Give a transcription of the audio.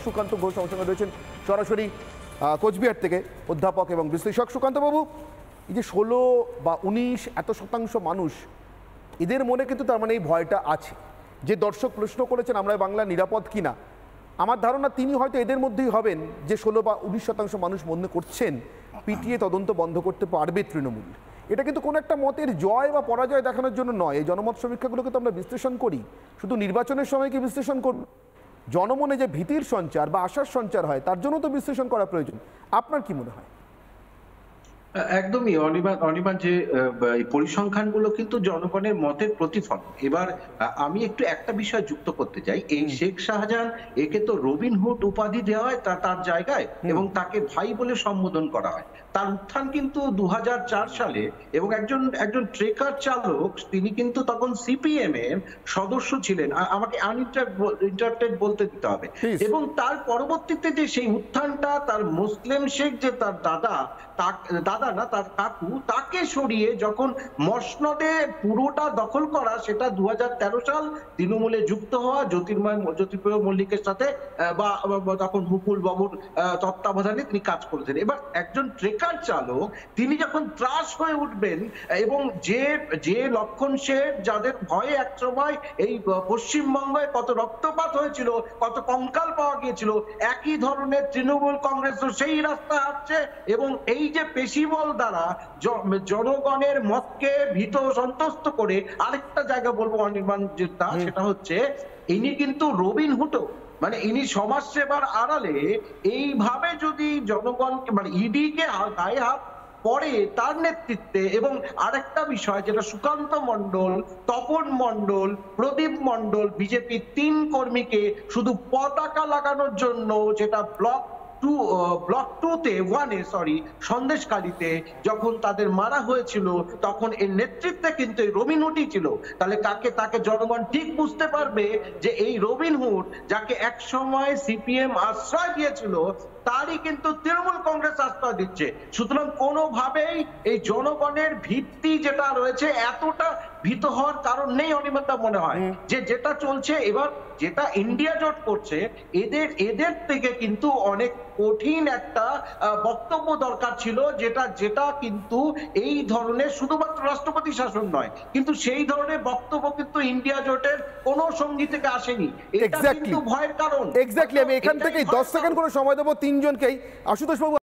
সুকান্ত ঘোষ আমার সঙ্গে রয়েছেন সরাসরি কোচবিহার থেকে, অধ্যাপক এবং বিশ্লেষক। সুকান্তবাবু, এই যে 16 বা 19 এত শতাংশ মানুষ, এদের মনে কিন্তু তার মানে এই ভয়টা আছে। যে দর্শক প্রশ্ন করেছেন আমরা বাংলা নিরাপদ কিনা, আমার ধারণা তিনি হয়তো এদের মধ্যেই হবেন যে 16 বা 19% মানুষ মনে করছেন পিটিয়ে তদন্ত বন্ধ করতে পারবে তৃণমূল। এটা কিন্তু কোনো একটা মতের জয় বা পরাজয় দেখানোর জন্য নয়। এই জনমত সমীক্ষাগুলোকে তো আমরা বিশ্লেষণ করি, শুধু নির্বাচনের সময় কি বিশ্লেষণ করব? জনমনে যে ভীতির সঞ্চার বা আশার সঞ্চার হয় তার জন্য তো বিশ্লেষণ করা প্রয়োজন। আপনার কি মনে হয়? একদমই অনির্বাণ যে পরিসংখ্যানগুলো কিন্তু জনগণের মতের প্রতিফলন। এবার আমি একটু একটা বিষয় যুক্ত করতে চাই। এই শেখ শাহজাহান, একে তো রবিনহুড উপাধি দেওয়া হয় তার জায়গায়, এবং তাকে ভাই বলে সম্বোধন করা হয়। তার উত্থান কিন্তু 2004 সালে, এবং একজন ট্রেকার চালক, তিনি কিন্তু তখন সিপিএম এর সদস্য ছিলেন। আমাকে আনইন্টারাপ্টেড বলতে দিতে হবে। এবং তার পরবর্তীতে যে সেই উত্থানটা, তার মুসলিম শেখ যে তার দাদা না, তার কাকু, তাকে সরিয়ে যখন মসনদে পুরোটা দখল করা, সেটা 2013 সাল তৃণমূলে যুক্ত হওয়া জ্যোতির্ময় মল্লিকের সাথে, বা তখন মুকুল বাবুর তত্ত্বাবধানে তিনি কাজ করেছেন। এবার একজন ট্রেকার চালক, তিনি যখন ত্রাস হয়ে উঠবেন, এবং যে লক্ষণ শেঠ, যাদের ভয়ে একসময় এই পশ্চিমবঙ্গে কত রক্তপাত হয়েছিল, কত কঙ্কাল পাওয়া গিয়েছিল, একই ধরনের তৃণমূল কংগ্রেস সেই রাস্তায় হাঁটছে। এবং এই যে পেশিবল দ্বারা জনগণের মতকে ভীত সন্ত্রস্ত করে, আরেকটা জায়গা বলবো অনির্বাণ, যেটা সেটা হচ্ছে ইনি কিন্তু রবিনহুড, মানে ইনি সমাজ সেবার আড়ালে এইভাবে যদি জনগণকে, মানে ইডি কে গায়ে হাত পরে তার নেতৃত্বে। এবং আরেকটা বিষয় যেটা সুকান্ত মণ্ডল, তপন মণ্ডল, প্রদীপ মণ্ডল, বিজেপি 3 কর্মীকে শুধু পতাকা লাগানোর জন্য, যেটা ব্লক 2-তে সন্দেশকালীতে যখন তাদের মারা হয়েছিল, তখন এর নেতৃত্বে কিন্তু এই রবিনহুডই ছিল। তাহলে তাকে জনগণ ঠিক বুঝতে পারবে যে এই রবিনহুড, যাকে এক সময় সিপিএম আশ্রয় দিয়েছিল, তারই কিন্তু তৃণমূল কংগ্রেস আশ্রয় দিচ্ছে। সুতরাং কোনোভাবেই এই জনগণের ভিত্তি যেটা রয়েছে, এতটা ভীত হওয়ার কারণ নেই অনির্বাণ মনে হয়। যেটা চলছে এবার, যেটা ইন্ডিয়া জোট করছে, এদের থেকে কিন্তু অনেক কঠিন একটা বক্তব্য দরকার ছিল, যেটা কিন্তু এই ধরনের শুধুমাত্র রাষ্ট্রপতি শাসন নয়, কিন্তু সেই ধরনের বক্তব্য কিন্তু ইন্ডিয়া জোটের কোন সঙ্গী থেকে আসেনি। এটা কিন্তু ভয়ের কারণ। এক্স্যাক্টলি, আমি এখান থেকেই 10 সেকেন্ড করে সময় দেবো তিনজনকেই। আশুতোষ বাবু,